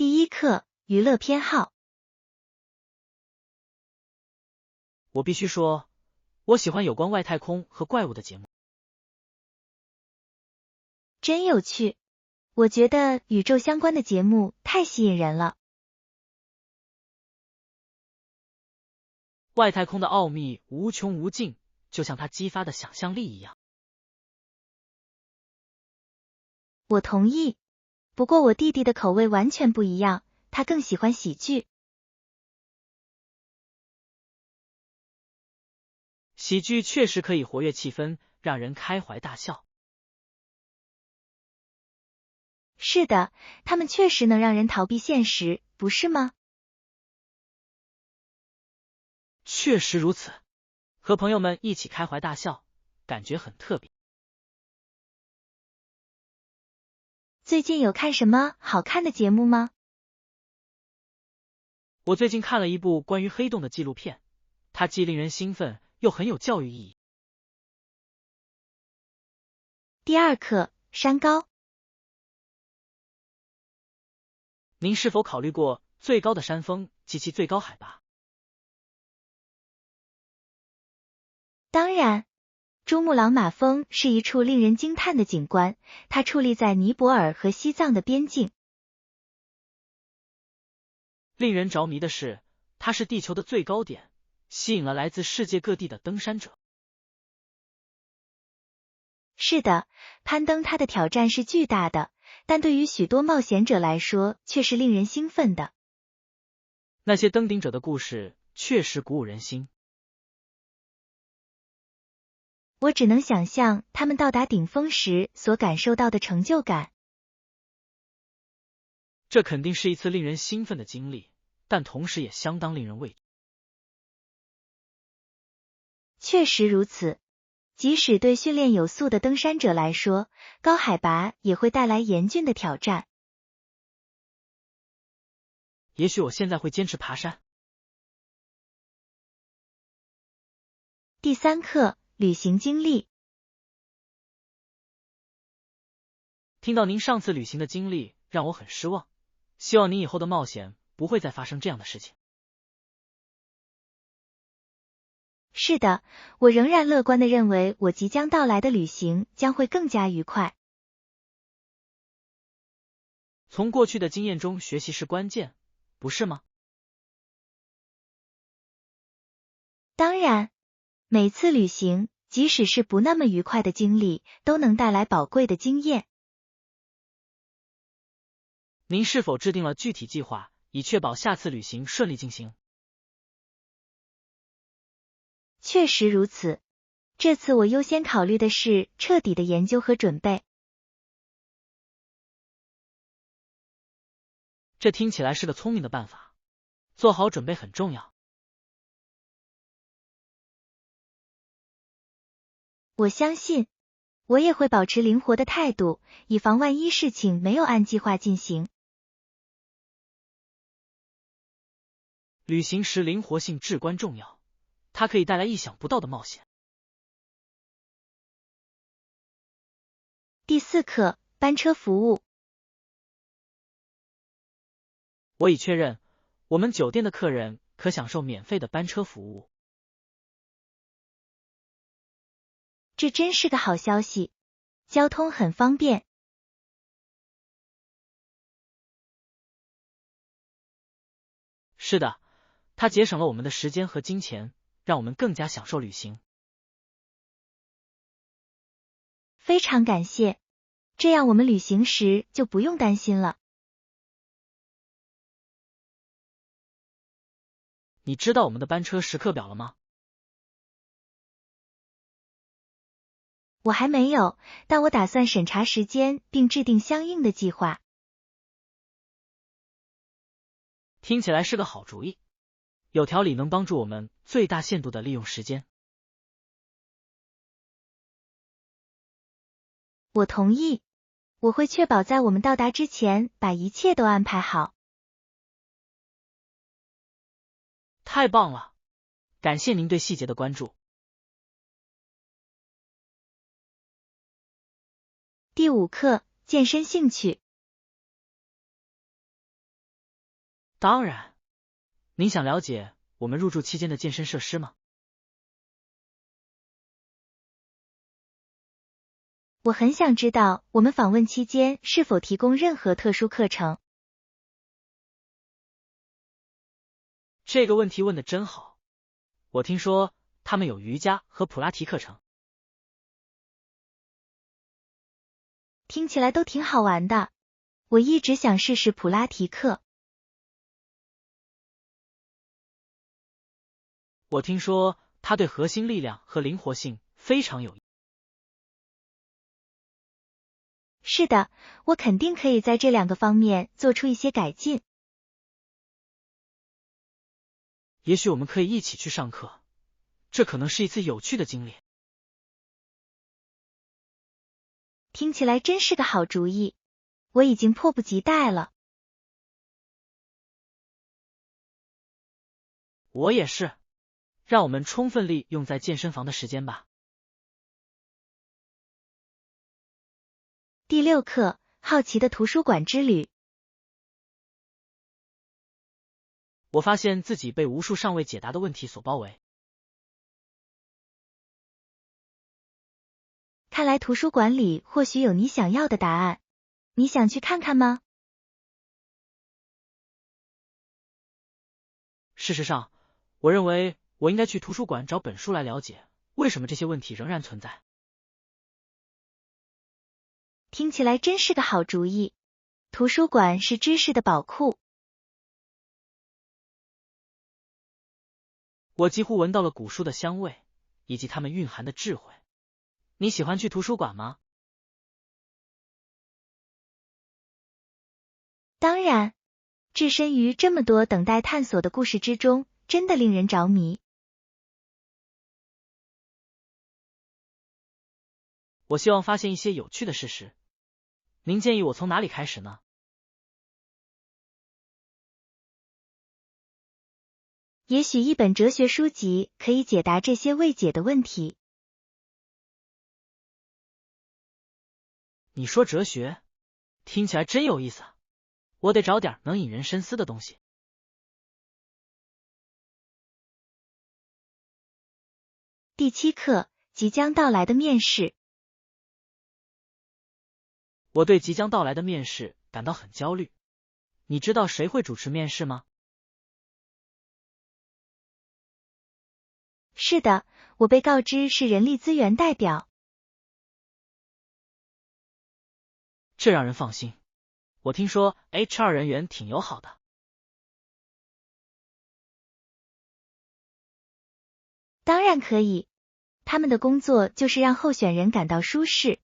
第一课，娱乐偏好。我必须说，我喜欢有关外太空和怪物的节目。真有趣，我觉得宇宙相关的节目太吸引人了。外太空的奥秘无穷无尽，就像它激发的想象力一样。我同意，不过我弟弟的口味完全不一样，他更喜欢喜剧。喜剧确实可以活跃气氛，让人开怀大笑。是的，他们确实能让人逃避现实，不是吗？确实如此，和朋友们一起开怀大笑，感觉很特别。最近有看什么好看的节目吗？我最近看了一部关于黑洞的纪录片，它既令人兴奋，又很有教育意义。第二课，山高。您是否考虑过最高的山峰及其最高海拔？当然，珠穆朗玛峰是一处令人惊叹的景观，它矗立在尼泊尔和西藏的边境。令人着迷的是，它是地球的最高点，吸引了来自世界各地的登山者。是的，攀登它的挑战是巨大的，但对于许多冒险者来说却是令人兴奋的。那些登顶者的故事确实鼓舞人心。我只能想象他们到达顶峰时所感受到的成就感。这肯定是一次令人兴奋的经历，但同时也相当令人畏惧。确实如此，即使对训练有素的登山者来说，高海拔也会带来严峻的挑战。也许我现在会坚持爬山。第三课，旅行经历。听到您上次旅行的经历让我很失望，希望您以后的冒险不会再发生这样的事情。是的，我仍然乐观地认为我即将到来的旅行将会更加愉快。从过去的经验中学习是关键，不是吗？当然，每次旅行，即使是不那么愉快的经历，都能带来宝贵的经验。您是否制定了具体计划，以确保下次旅行顺利进行？确实如此，这次我优先考虑的是彻底的研究和准备。这听起来是个聪明的办法，做好准备很重要。我相信，我也会保持灵活的态度，以防万一事情没有按计划进行。旅行时灵活性至关重要，它可以带来意想不到的冒险。第四课，班车服务。我已确认，我们酒店的客人可享受免费的班车服务。这真是个好消息，交通很方便。是的，它节省了我们的时间和金钱，让我们更加享受旅行。非常感谢，这样我们旅行时就不用担心了。你知道我们的班车时刻表了吗？我还没有，但我打算审查时间并制定相应的计划。听起来是个好主意，有条理能帮助我们最大限度地利用时间。我同意，我会确保在我们到达之前把一切都安排好。太棒了，感谢您对细节的关注。第五课，健身兴趣。当然，您想了解我们入住期间的健身设施吗？我很想知道我们访问期间是否提供任何特殊课程。这个问题问得真好。我听说他们有瑜伽和普拉提课程。听起来都挺好玩的，我一直想试试普拉提课。我听说它对核心力量和灵活性非常有益。是的，我肯定可以在这2个方面做出一些改进。也许我们可以一起去上课，这可能是一次有趣的经历。听起来真是个好主意，我已经迫不及待了。我也是，让我们充分利用在健身房的时间吧。第6课，好奇的图书馆之旅。我发现自己被无数尚未解答的问题所包围。看来图书馆里或许有你想要的答案，你想去看看吗？事实上，我认为我应该去图书馆找本书来了解为什么这些问题仍然存在。听起来真是个好主意。图书馆是知识的宝库。我几乎闻到了古书的香味，以及它们蕴含的智慧。你喜欢去图书馆吗？当然，置身于这么多等待探索的故事之中，真的令人着迷。我希望发现一些有趣的事实。您建议我从哪里开始呢？也许一本哲学书籍可以解答这些未解的问题。你说哲学，听起来真有意思。我得找点能引人深思的东西。第7课，即将到来的面试。我对即将到来的面试感到很焦虑。你知道谁会主持面试吗？是的，我被告知是人力资源代表。这让人放心。我听说 HR 人员挺友好的。当然可以，他们的工作就是让候选人感到舒适。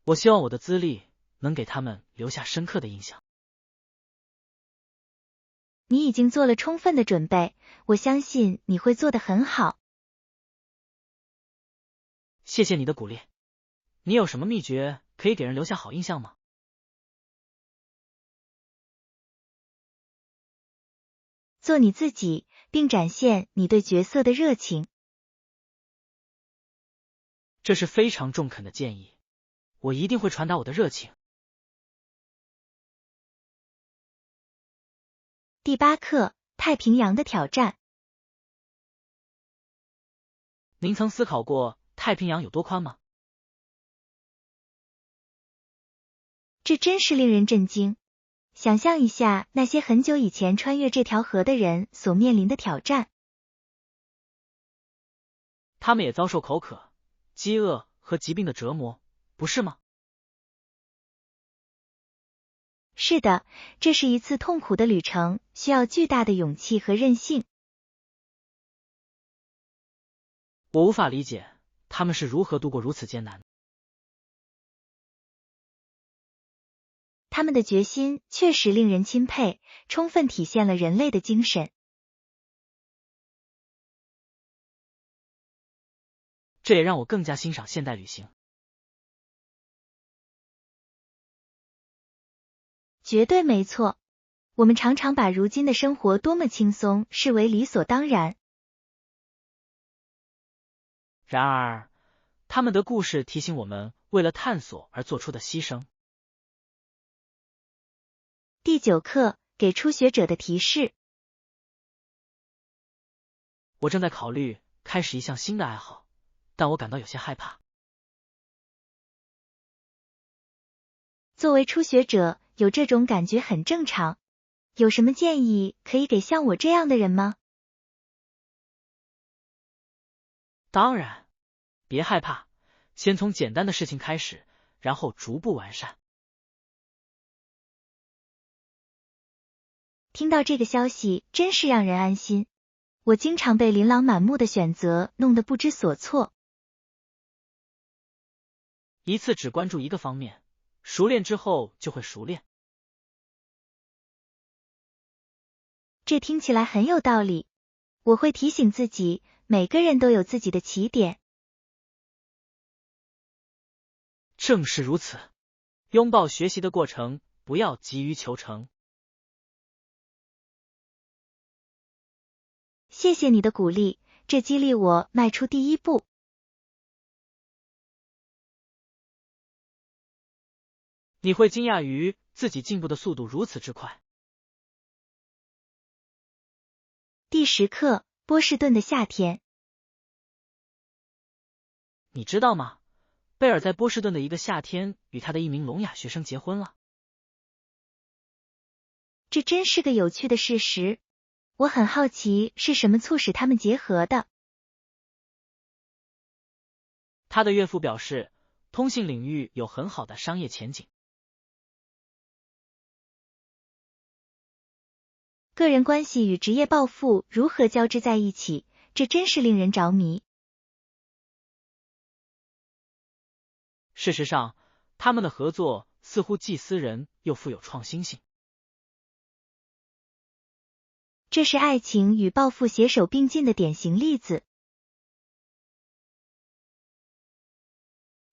我希望我的资历能给他们留下深刻的印象。你已经做了充分的准备，我相信你会做得很好。谢谢你的鼓励。你有什么秘诀可以给人留下好印象吗？做你自己，并展现你对角色的热情。这是非常中肯的建议，我一定会传达我的热情。第8课，太平洋的挑战。您曾思考过太平洋有多宽吗？这真是令人震惊。想象一下那些很久以前穿越这条河的人所面临的挑战。他们也遭受口渴、饥饿和疾病的折磨，不是吗？是的，这是一次痛苦的旅程，需要巨大的勇气和韧性。我无法理解他们是如何度过如此艰难。他们的决心确实令人钦佩，充分体现了人类的精神。这也让我更加欣赏现代旅行。绝对没错，我们常常把如今的生活多么轻松视为理所当然。然而，他们的故事提醒我们为了探索而做出的牺牲。第9课，给初学者的提示。我正在考虑开始一项新的爱好，但我感到有些害怕。作为初学者，有这种感觉很正常。有什么建议可以给像我这样的人吗？当然，别害怕，先从简单的事情开始，然后逐步完善。听到这个消息真是让人安心。我经常被琳琅满目的选择弄得不知所措。一次只关注一个方面，熟练之后就会熟练。这听起来很有道理。我会提醒自己，每个人都有自己的起点。正是如此，拥抱学习的过程，不要急于求成。谢谢你的鼓励，这激励我迈出第一步。你会惊讶于自己进步的速度如此之快。第10课，波士顿的夏天。你知道吗？贝尔在波士顿的一个夏天与他的一名聋哑学生结婚了。这真是个有趣的事实。我很好奇是什么促使他们结合的。他的岳父表示，通信领域有很好的商业前景。个人关系与职业抱负如何交织在一起，这真是令人着迷。事实上，他们的合作似乎既私人又富有创新性。这是爱情与抱负携手并进的典型例子。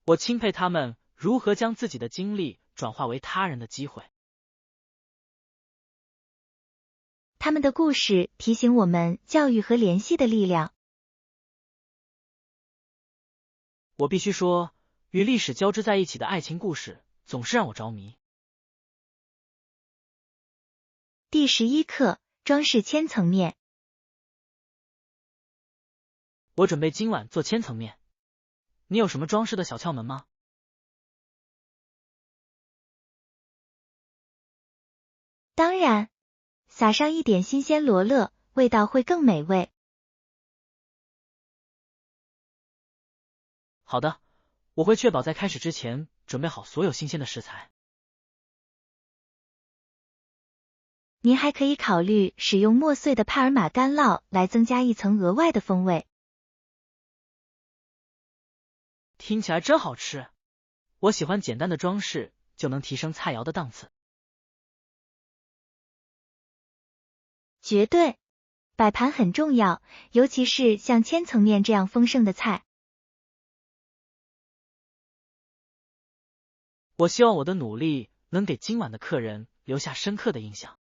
我钦佩他们如何将自己的经历转化为他人的机会。他们的故事提醒我们教育和联系的力量。我必须说，与历史交织在一起的爱情故事总是让我着迷。第11课，装饰千层面。我准备今晚做千层面。你有什么装饰的小窍门吗？当然，撒上一点新鲜罗勒，味道会更美味。好的，我会确保在开始之前准备好所有新鲜的食材。您还可以考虑使用磨碎的帕尔玛干酪来增加一层额外的风味。听起来真好吃。我喜欢简单的装饰就能提升菜肴的档次。绝对，摆盘很重要，尤其是像千层面这样丰盛的菜。我希望我的努力能给今晚的客人留下深刻的印象。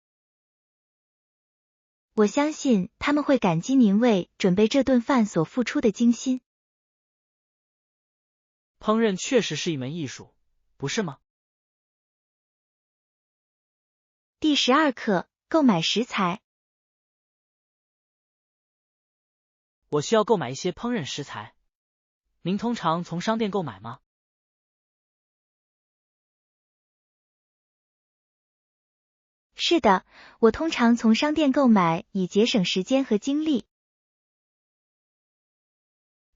我相信他们会感激您为准备这顿饭所付出的精心。烹饪确实是一门艺术，不是吗？第12课，购买食材。我需要购买一些烹饪食材。您通常从商店购买吗？是的，我通常从商店购买，以节省时间和精力。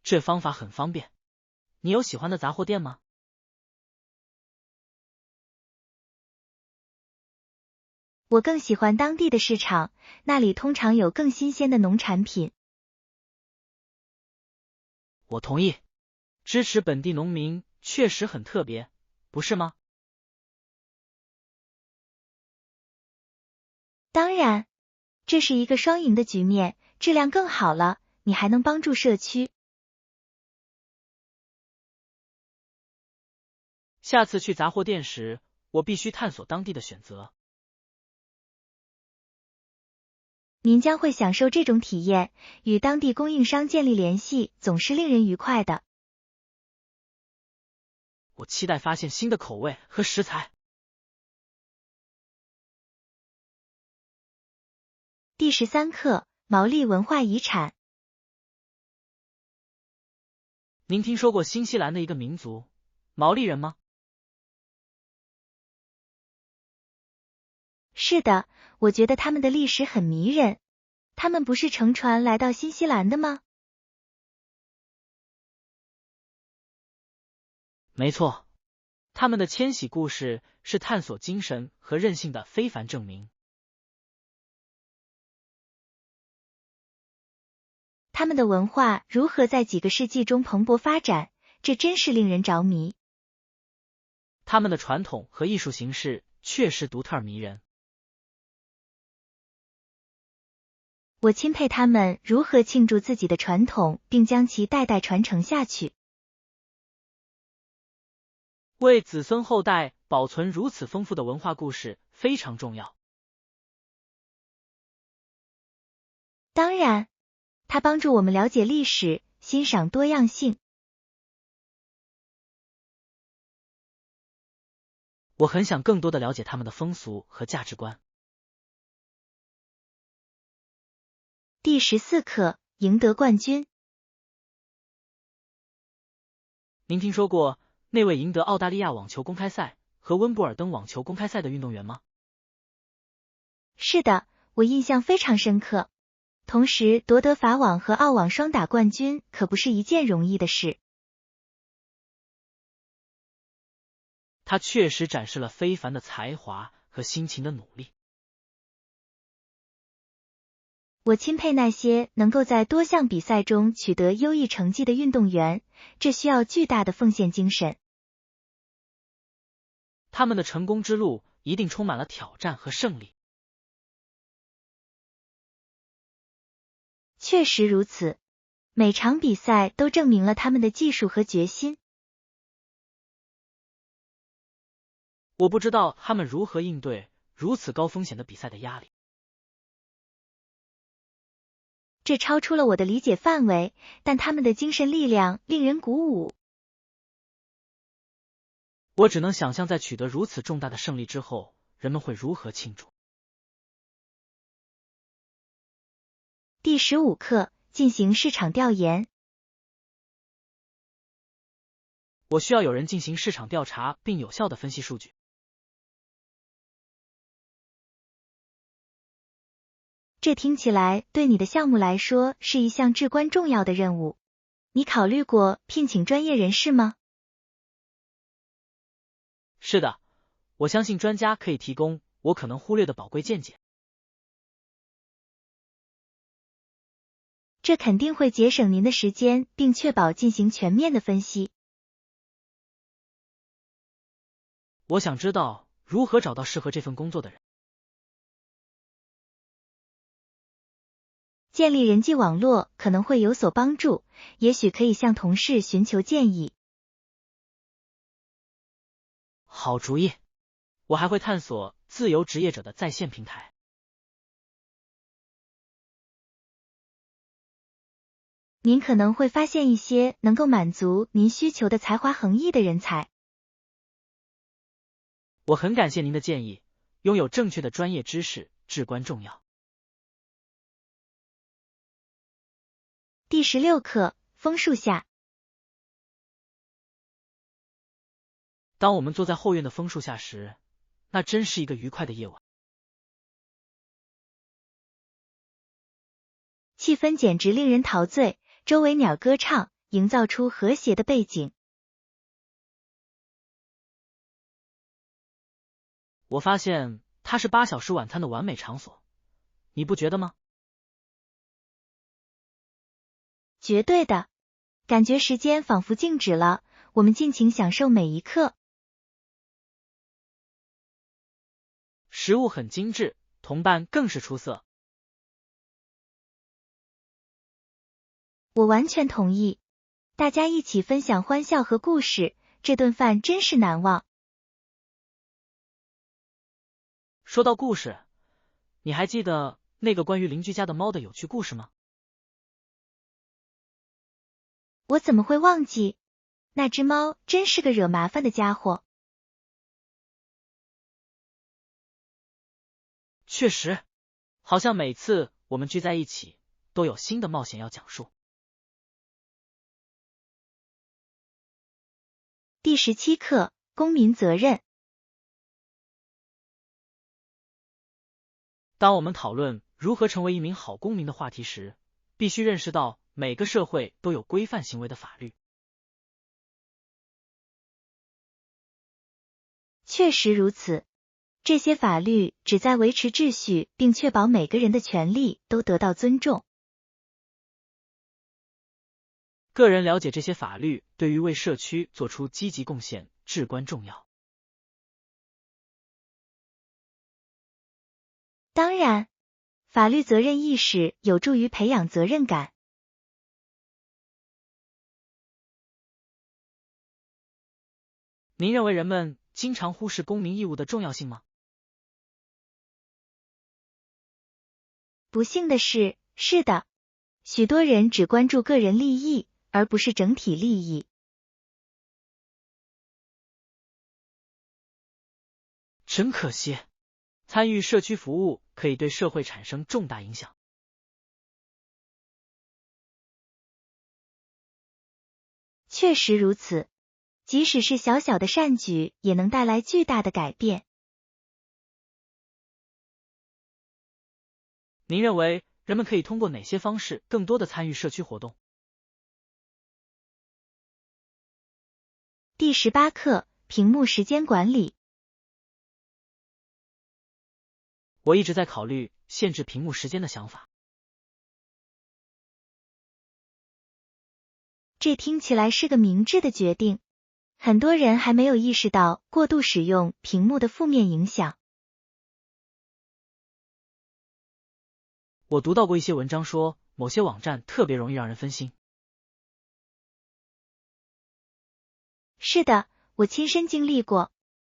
这方法很方便。你有喜欢的杂货店吗？我更喜欢当地的市场，那里通常有更新鲜的农产品。我同意，支持本地农民确实很特别，不是吗？当然，这是一个双赢的局面，质量更好了，你还能帮助社区。下次去杂货店时，我必须探索当地的选择。您将会享受这种体验，与当地供应商建立联系总是令人愉快的。我期待发现新的口味和食材。第13课，毛利文化遗产。您听说过新西兰的一个民族毛利人吗？是的，我觉得他们的历史很迷人。他们不是乘船来到新西兰的吗？没错，他们的迁徙故事是探索精神和韧性的非凡证明。他们的文化如何在几个世纪中蓬勃发展，这真是令人着迷。他们的传统和艺术形式确实独特而迷人。我钦佩他们如何庆祝自己的传统，并将其代代传承下去。为子孙后代保存如此丰富的文化故事非常重要。当然，它帮助我们了解历史，欣赏多样性。我很想更多的了解他们的风俗和价值观。第14课，赢得冠军。您听说过那位赢得澳大利亚网球公开赛和温布尔登网球公开赛的运动员吗？是的，我印象非常深刻。同时夺得法网和澳网双打冠军可不是一件容易的事。他确实展示了非凡的才华和辛勤的努力。我钦佩那些能够在多项比赛中取得优异成绩的运动员，这需要巨大的奉献精神。他们的成功之路一定充满了挑战和胜利。确实如此，每场比赛都证明了他们的技术和决心。我不知道他们如何应对如此高风险的比赛的压力。这超出了我的理解范围，但他们的精神力量令人鼓舞。我只能想象在取得如此重大的胜利之后，人们会如何庆祝。第15课，进行市场调研。我需要有人进行市场调查，并有效地分析数据。这听起来对你的项目来说是一项至关重要的任务。你考虑过聘请专业人士吗？是的，我相信专家可以提供我可能忽略的宝贵见解。这肯定会节省您的时间，并确保进行全面的分析。我想知道如何找到适合这份工作的人。建立人际网络可能会有所帮助，也许可以向同事寻求建议。好主意，我还会探索自由职业者的在线平台。您可能会发现一些能够满足您需求的才华横溢的人才。我很感谢您的建议，拥有正确的专业知识至关重要。第16课，枫树下。当我们坐在后院的枫树下时，那真是一个愉快的夜晚。气氛简直令人陶醉，周围鸟歌唱，营造出和谐的背景。我发现它是8小时晚餐的完美场所，你不觉得吗？绝对的，感觉时间仿佛静止了，我们尽情享受每一刻。食物很精致，同伴更是出色。我完全同意，大家一起分享欢笑和故事，这顿饭真是难忘。说到故事，你还记得那个关于邻居家的猫的有趣故事吗？我怎么会忘记？那只猫真是个惹麻烦的家伙。确实，好像每次我们聚在一起，都有新的冒险要讲述。第17课，公民责任。当我们讨论如何成为一名好公民的话题时，必须认识到每个社会都有规范行为的法律。确实如此，这些法律旨在维持秩序，并确保每个人的权利都得到尊重。个人了解这些法律对于为社区做出积极贡献至关重要。当然，法律责任意识有助于培养责任感。您认为人们经常忽视公民义务的重要性吗？不幸的是，是的，许多人只关注个人利益，而不是整体利益。真可惜，参与社区服务可以对社会产生重大影响。确实如此，即使是小小的善举，也能带来巨大的改变。您认为人们可以通过哪些方式更多的参与社区活动？第18课，屏幕时间管理。我一直在考虑限制屏幕时间的想法。这听起来是个明智的决定。很多人还没有意识到过度使用屏幕的负面影响。我读到过一些文章说，某些网站特别容易让人分心。是的，我亲身经历过，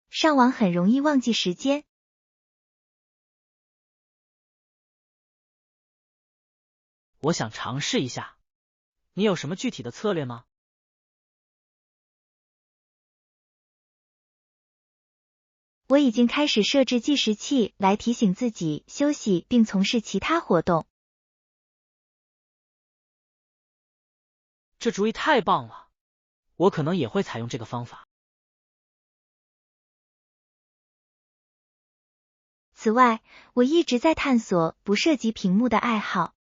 上网很容易忘记时间。我想尝试一下，你有什么具体的策略吗？我已经开始设置计时器来提醒自己休息并从事其他活动。这主意太棒了，我可能也会采用这个方法。此外，我一直在探索不涉及屏幕的爱好。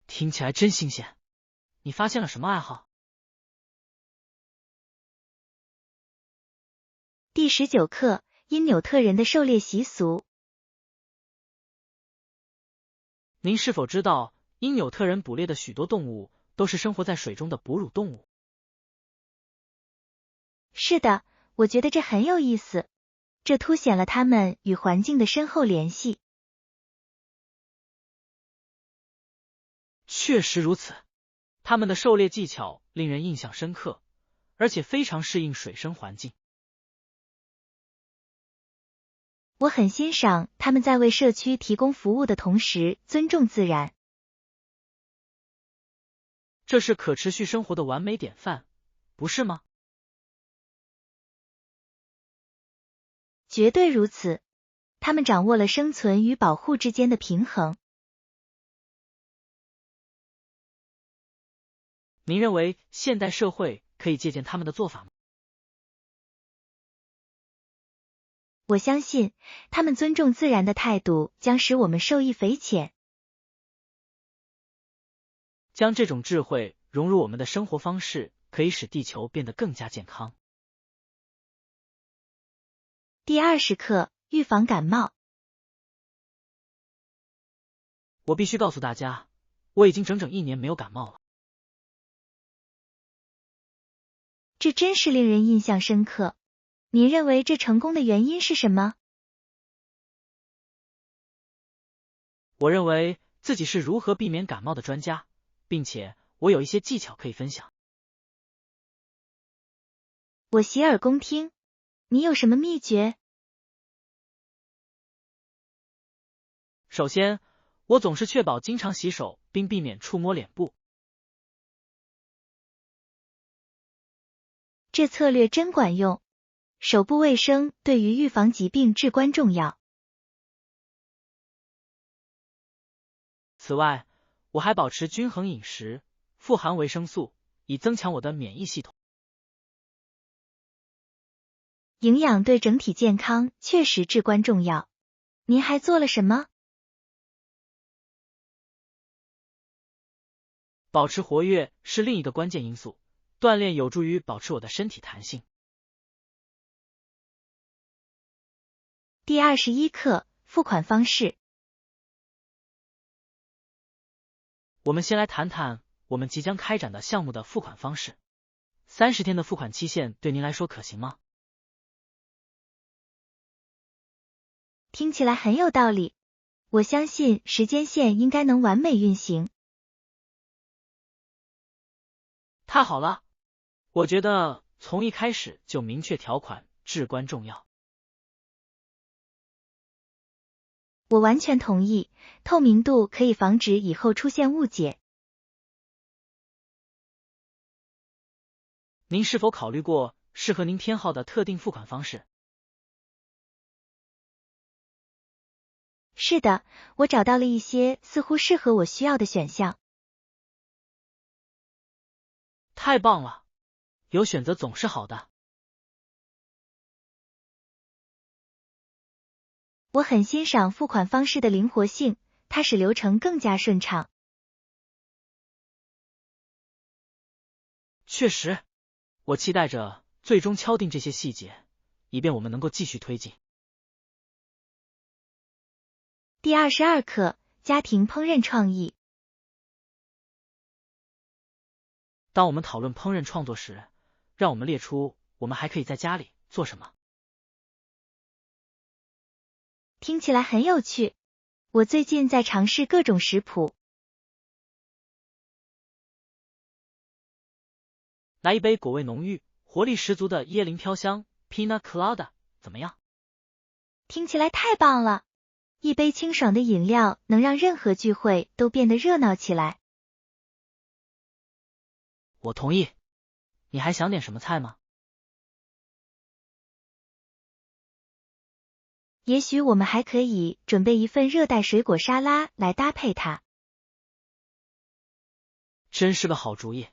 听起来真新鲜，你发现了什么爱好？第19课，因纽特人的狩猎习俗。您是否知道，因纽特人捕猎的许多动物都是生活在水中的哺乳动物？是的，我觉得这很有意思，这凸显了它们与环境的深厚联系。确实如此，它们的狩猎技巧令人印象深刻，而且非常适应水生环境。我很欣赏他们在为社区提供服务的同时尊重自然。这是可持续生活的完美典范，不是吗？绝对如此，他们掌握了生存与保护之间的平衡。您认为现代社会可以借鉴他们的做法吗？我相信，他们尊重自然的态度将使我们受益匪浅。将这种智慧融入我们的生活方式，可以使地球变得更加健康。第20课，预防感冒。我必须告诉大家，我已经整整1年没有感冒了。这真是令人印象深刻。您认为这成功的原因是什么？我认为自己是如何避免感冒的专家，并且我有一些技巧可以分享。我洗耳恭听。你有什么秘诀？首先，我总是确保经常洗手，并避免触摸脸部。这策略真管用。手部卫生对于预防疾病至关重要。此外，我还保持均衡饮食，富含维生素，以增强我的免疫系统。营养对整体健康确实至关重要。您还做了什么？保持活跃是另一个关键因素，锻炼有助于保持我的身体弹性。第21课，付款方式。我们先来谈谈我们即将开展的项目的付款方式。30天的付款期限对您来说可行吗？听起来很有道理，我相信时间线应该能完美运行。太好了，我觉得从一开始就明确条款至关重要。我完全同意，透明度可以防止以后出现误解。您是否考虑过适合您偏好的特定付款方式？是的，我找到了一些似乎适合我需要的选项。太棒了，有选择总是好的。我很欣赏付款方式的灵活性，它使流程更加顺畅。确实，我期待着最终敲定这些细节，以便我们能够继续推进。第22课，家庭烹饪创意。当我们讨论烹饪创作时，让我们列出我们还可以在家里做什么。听起来很有趣，我最近在尝试各种食谱。来一杯果味浓郁、活力十足的椰林飘香 Pina Colada 怎么样？听起来太棒了！一杯清爽的饮料能让任何聚会都变得热闹起来。我同意。你还想点什么菜吗？也许我们还可以准备一份热带水果沙拉来搭配它。真是个好主意，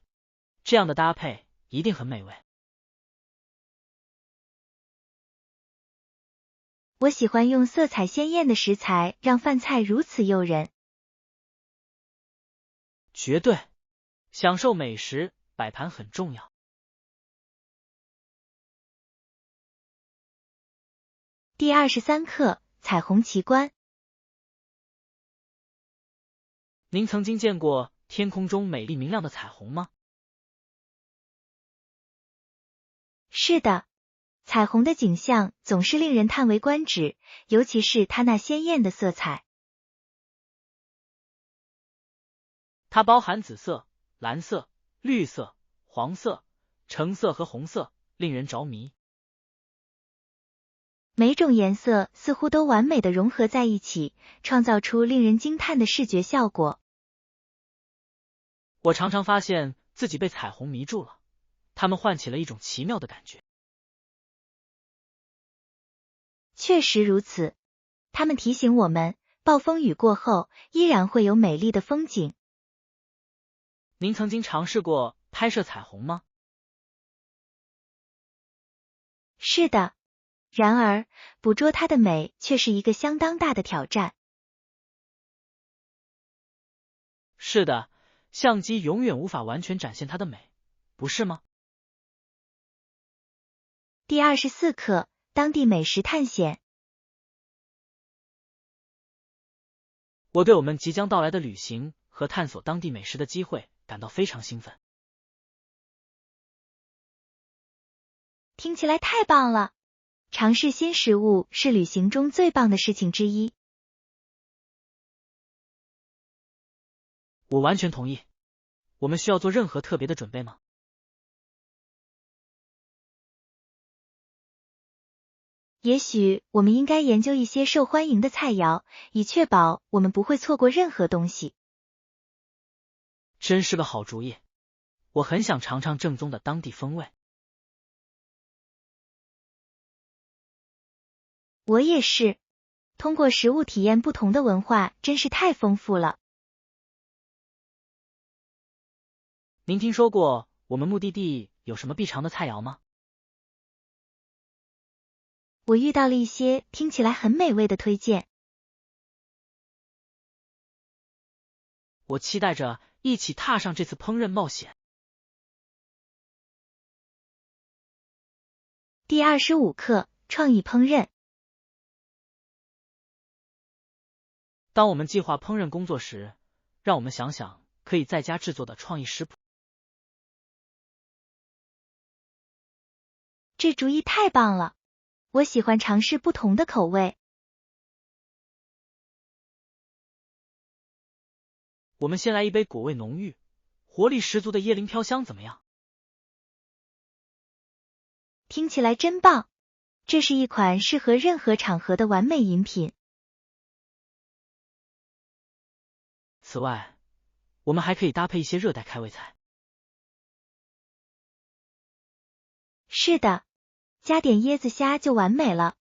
这样的搭配一定很美味。我喜欢用色彩鲜艳的食材让饭菜如此诱人。绝对，享受美食摆盘很重要。第23课，彩虹奇观。您曾经见过天空中美丽明亮的彩虹吗？是的，彩虹的景象总是令人叹为观止，尤其是它那鲜艳的色彩。它包含紫色、蓝色、绿色、黄色、橙色和红色，令人着迷。每种颜色似乎都完美的融合在一起，创造出令人惊叹的视觉效果。我常常发现自己被彩虹迷住了，它们唤起了一种奇妙的感觉。确实如此，它们提醒我们，暴风雨过后依然会有美丽的风景。您曾经尝试过拍摄彩虹吗？是的，然而捕捉它的美却是一个相当大的挑战。是的，相机永远无法完全展现它的美，不是吗？第24课，当地美食探险。我对我们即将到来的旅行和探索当地美食的机会感到非常兴奋。听起来太棒了！尝试新食物是旅行中最棒的事情之一。我完全同意。我们需要做任何特别的准备吗？也许我们应该研究一些受欢迎的菜肴，以确保我们不会错过任何东西。真是个好主意。我很想尝尝正宗的当地风味。我也是，通过食物体验不同的文化真是太丰富了。您听说过我们目的地有什么必尝的菜肴吗？我遇到了一些听起来很美味的推荐。我期待着一起踏上这次烹饪冒险。第25课，创意烹饪。当我们计划烹饪工作时，让我们想想可以在家制作的创意食谱。这主意太棒了！我喜欢尝试不同的口味。我们先来一杯果味浓郁、活力十足的椰林飘香，怎么样？听起来真棒！这是一款适合任何场合的完美饮品。此外，我们还可以搭配一些热带开胃菜。是的，加点椰子虾就完美了。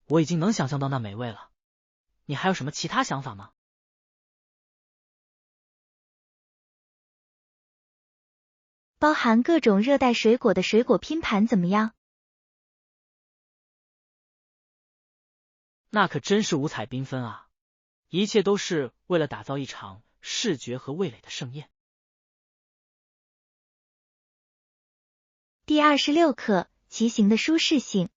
我已经能想象到那美味了。你还有什么其他想法吗？包含各种热带水果的水果拼盘怎么样？那可真是五彩缤纷啊！一切都是为了打造一场视觉和味蕾的盛宴。第26课，骑行的舒适性。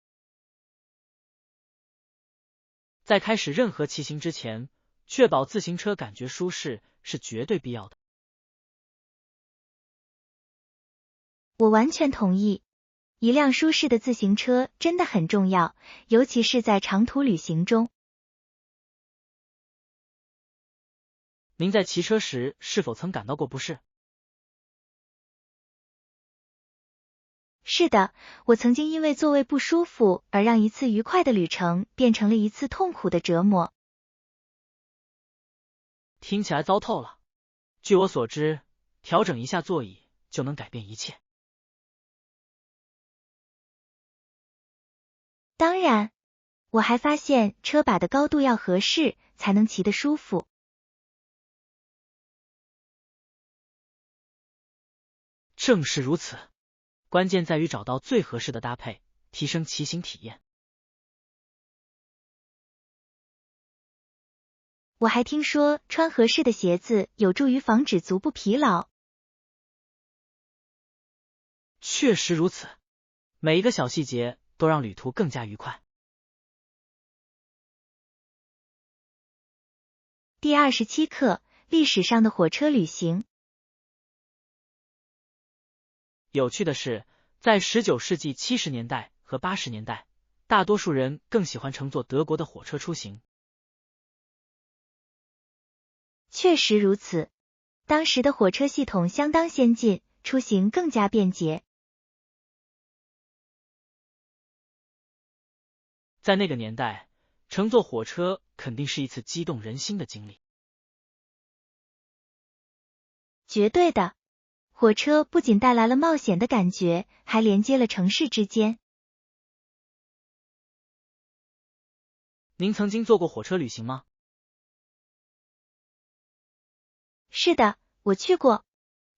在开始任何骑行之前，确保自行车感觉舒适是绝对必要的。我完全同意，一辆舒适的自行车真的很重要，尤其是在长途旅行中。您在骑车时是否曾感到过不适？是的，我曾经因为座位不舒服而让一次愉快的旅程变成了一次痛苦的折磨。听起来糟透了。据我所知，调整一下座椅就能改变一切。当然，我还发现车把的高度要合适，才能骑得舒服。正是如此，关键在于找到最合适的搭配，提升骑行体验。我还听说穿合适的鞋子有助于防止足部疲劳。确实如此，每一个小细节都让旅途更加愉快。第27课，历史上的火车旅行。有趣的是，在19世纪70年代和80年代，大多数人更喜欢乘坐德国的火车出行。确实如此，当时的火车系统相当先进，出行更加便捷。在那个年代，乘坐火车肯定是一次激动人心的经历。绝对的，火车不仅带来了冒险的感觉，还连接了城市之间。您曾经坐过火车旅行吗？是的，我去过，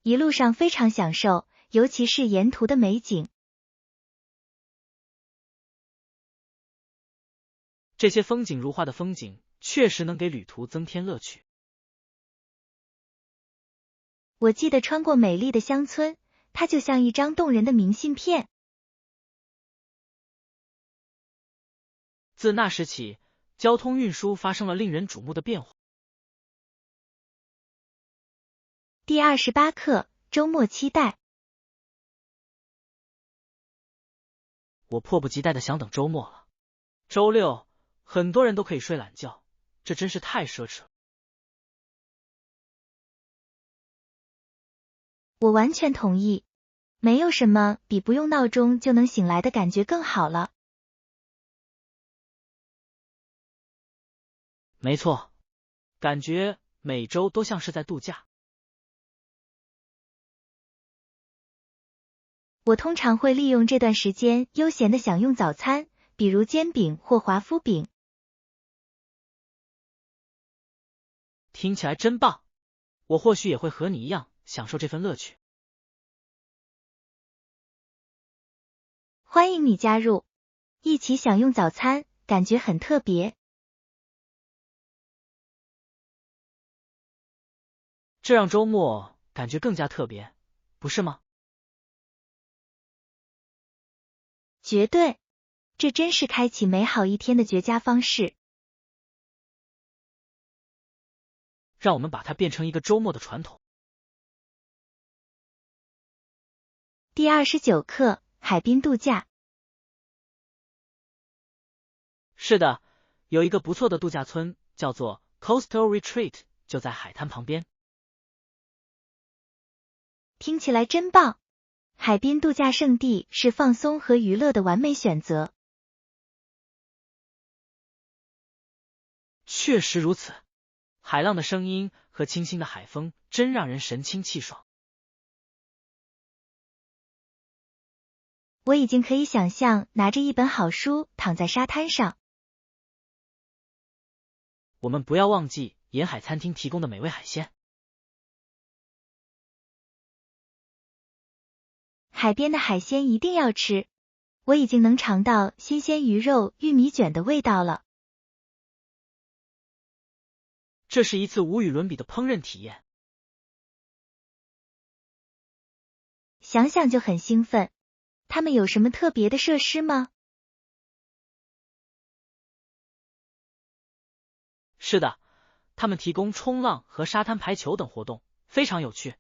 一路上非常享受，尤其是沿途的美景。这些风景如画的风景确实能给旅途增添乐趣。我记得穿过美丽的乡村，它就像一张动人的明信片。自那时起，交通运输发生了令人瞩目的变化。第28课，周末期待。我迫不及待的想等周末了。周六，很多人都可以睡懒觉，这真是太奢侈了。我完全同意，没有什么比不用闹钟就能醒来的感觉更好了。没错，感觉每周都像是在度假。我通常会利用这段时间悠闲的享用早餐，比如煎饼或华夫饼。听起来真棒，我或许也会和你一样享受这份乐趣。欢迎你加入，一起享用早餐，感觉很特别。这让周末感觉更加特别，不是吗？绝对，这真是开启美好一天的绝佳方式。让我们把它变成一个周末的传统。第29课，海滨度假。是的，有一个不错的度假村，叫做 Coastal Retreat， 就在海滩旁边。听起来真棒！海滨度假胜地是放松和娱乐的完美选择。确实如此，海浪的声音和清新的海风真让人神清气爽。我已经可以想象拿着一本好书躺在沙滩上。我们不要忘记沿海餐厅提供的美味海鲜。海边的海鲜一定要吃，我已经能尝到新鲜鱼肉、玉米卷的味道了。这是一次无与伦比的烹饪体验。想想就很兴奋。他们有什么特别的设施吗？是的，他们提供冲浪和沙滩排球等活动，非常有趣。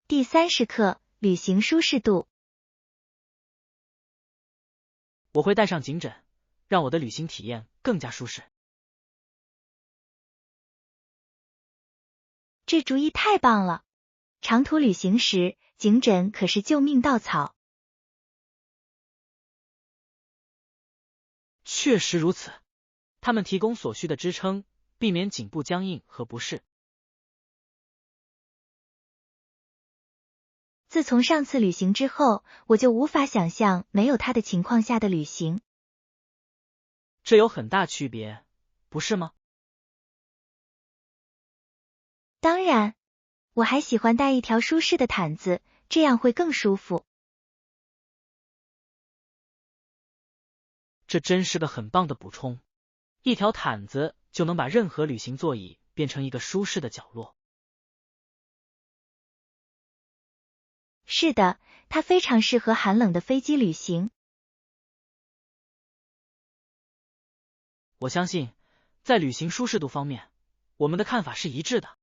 第30课，旅行舒适度。我会带上颈枕，让我的旅行体验更加舒适。这主意太棒了！长途旅行时，颈枕可是救命稻草。确实如此，他们提供所需的支撑，避免颈部僵硬和不适。自从上次旅行之后，我就无法想象没有它的情况下的旅行。这有很大区别，不是吗？当然，我还喜欢带一条舒适的毯子，这样会更舒服。这真是个很棒的补充，一条毯子就能把任何旅行座椅变成一个舒适的角落。是的，它非常适合寒冷的飞机旅行。我相信，在旅行舒适度方面，我们的看法是一致的。